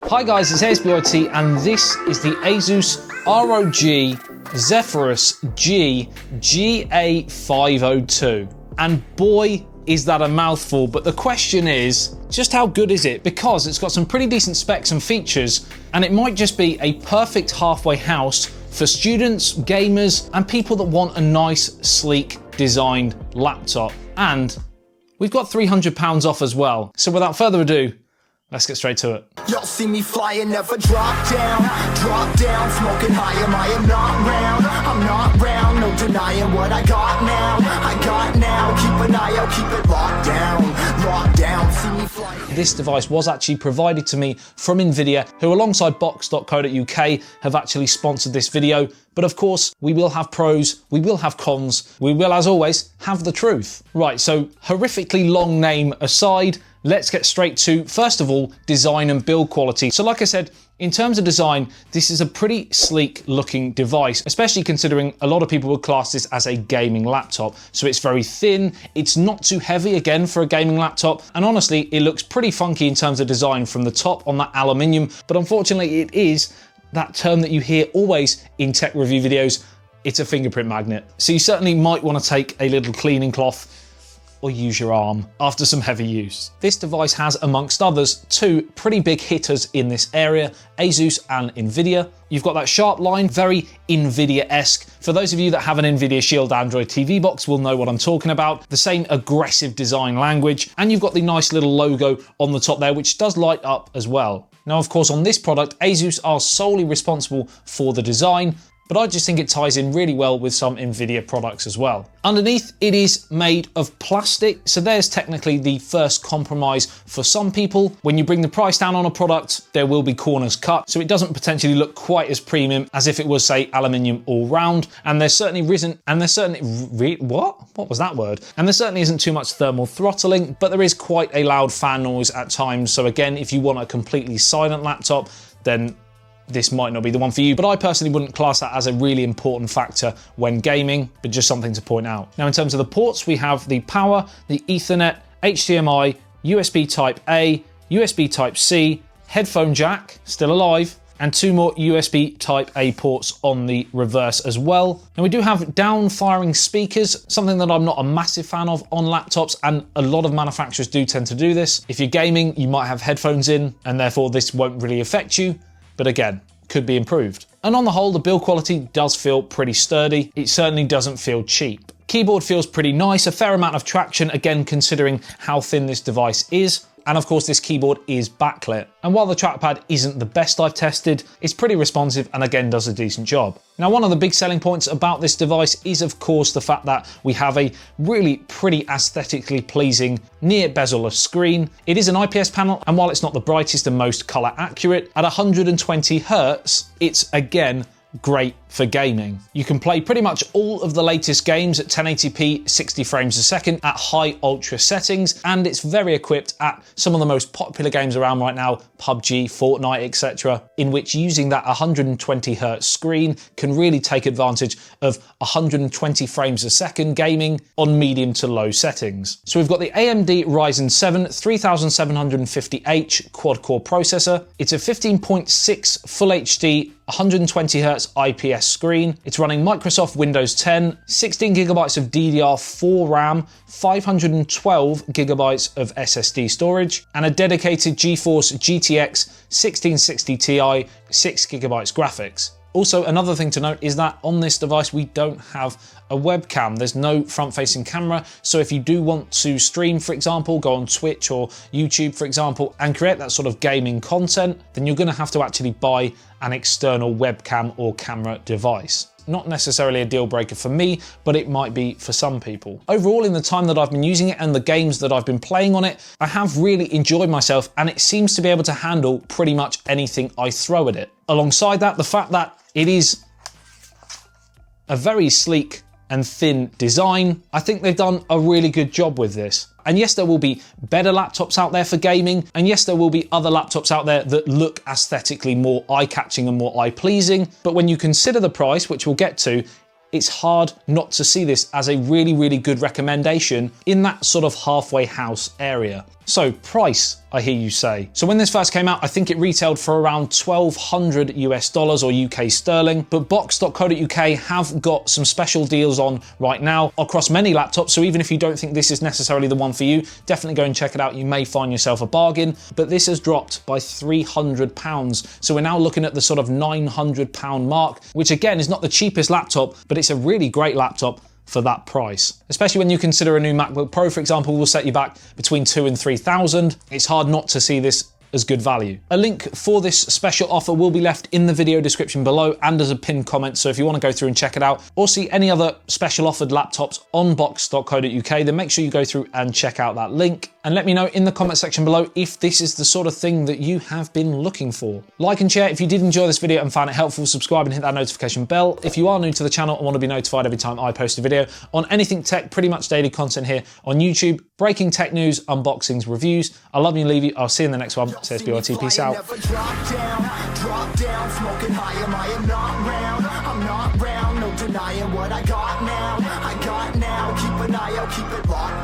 Hi guys, it's ASBYT and this is the Asus ROG Zephyrus G GA502. And boy, is that a mouthful, but the question is, just how good is it? Because it's got some pretty decent specs and features, and it might just be a perfect halfway house for students, gamers, and people that want a nice, sleek, designed laptop. And we've got £300 off as well. So without further ado, let's get straight to it. Y'all see me flying, never drop down, smoking high, am I'm not round, no denying what I got now, keep an eye out, keep it locked down, see me flying. This device was actually provided to me from Nvidia, who alongside box.co.uk have actually sponsored this video. But of course, we will have pros, we will have cons, we will, as always, have the truth. Right, so horrifically long name aside, let's get straight to, first of all, design and build quality. So like I said, in terms of design, this is a pretty sleek looking device, especially considering a lot of people would class this as a gaming laptop. So it's very thin, it's not too heavy again for a gaming laptop, and honestly, it looks pretty funky in terms of design from the top on that aluminium, but unfortunately it is that term that you hear always in tech review videos, it's a fingerprint magnet. So you certainly might want to take a little cleaning cloth or use your arm after some heavy use. This device has, amongst others, two pretty big hitters in this area, Asus and Nvidia. You've got that sharp line, very Nvidia-esque. For those of you that have an Nvidia Shield Android TV box will know what I'm talking about. The same aggressive design language, and you've got the nice little logo on the top there, which does light up as well. Now, of course, on this product, Asus are solely responsible for the design, but I just think it ties in really well with some Nvidia products as well. Underneath, it is made of plastic, so there's technically the first compromise for some people. When you bring the price down on a product, there will be corners cut, so it doesn't potentially look quite as premium as if it was, say, aluminium all round. And there certainly isn't, and there certainly, what was that word? And there certainly isn't too much thermal throttling, but there is quite a loud fan noise at times. So again, if you want a completely silent laptop, then this might not be the one for you, but I personally wouldn't class that as a really important factor when gaming, but just something to point out. Now, in terms of the ports, we have the power, the Ethernet, HDMI, USB Type A, USB Type C, headphone jack, still alive, and two more USB Type A ports on the reverse as well. Now we do have down-firing speakers, something that I'm not a massive fan of on laptops, and a lot of manufacturers do tend to do this. If you're gaming, you might have headphones in, and therefore this won't really affect you. But again, could be improved. And on the whole, the build quality does feel pretty sturdy. It certainly doesn't feel cheap. Keyboard feels pretty nice, a fair amount of traction, again, considering how thin this device is. And of course, this keyboard is backlit. And while the trackpad isn't the best I've tested, it's pretty responsive and again does a decent job. Now, one of the big selling points about this device is of course the fact that we have a really pretty aesthetically pleasing near bezel-less screen. It is an IPS panel, and while it's not the brightest and most color accurate, at 120 Hz, it's again great for gaming. You can play pretty much all of the latest games at 1080p 60 frames a second at high ultra settings, and it's very equipped at some of the most popular games around right now, PUBG, Fortnite, etc., in which using that 120 Hz screen can really take advantage of 120 frames a second gaming on medium to low settings. So we've got the AMD Ryzen 7 3750H quad-core processor. It's a 15.6 Full HD 120 Hz IPS screen. It's running Microsoft Windows 10, 16 gigabytes of DDR4 RAM, 512 gigabytes of SSD storage, and a dedicated GeForce GTX 1660 Ti 6 gigabytes graphics. Also, another thing to note is that on this device, we don't have a webcam. There's no front-facing camera. So if you do want to stream, for example, go on Twitch or YouTube, for example, and create that sort of gaming content, then you're going to have to actually buy an external webcam or camera device. Not necessarily a deal breaker for me, but it might be for some people. Overall, in the time that I've been using it and the games that I've been playing on it, I have really enjoyed myself, and it seems to be able to handle pretty much anything I throw at it. Alongside that, the fact that it is a very sleek and thin design, I think they've done a really good job with this. And yes, there will be better laptops out there for gaming, and yes, there will be other laptops out there that look aesthetically more eye-catching and more eye-pleasing, but when you consider the price, which we'll get to, it's hard not to see this as a really, really good recommendation in that sort of halfway house area. So price, I hear you say. So when this first came out, I think it retailed for around $1,200 US or UK sterling, but box.co.uk have got some special deals on right now across many laptops. So even if you don't think this is necessarily the one for you, definitely go and check it out. You may find yourself a bargain, but this has dropped by £300. So we're now looking at the sort of £900 mark, which again is not the cheapest laptop, but it's a really great laptop for that price. Especially when you consider a new MacBook Pro, for example, will set you back between $2,000 and $3,000. It's hard not to see this as good value. A link for this special offer will be left in the video description below and as a pinned comment, so if you want to go through and check it out or see any other special offered laptops on box.co.uk, then make sure you go through and check out that link. And let me know in the comment section below if this is the sort of thing that you have been looking for. Like and share if you did enjoy this video and found it helpful. Subscribe and hit that notification bell if you are new to the channel and want to be notified every time I post a video on anything tech. Pretty much daily content here on YouTube, breaking tech news, unboxings, reviews. I love you and leave you. I'll see you in the next one. It's ASBYT. Peace out. Drop down, smoking high, I am not round. I'm not round, no denying what I got now. Keep an eye out, keep it locked.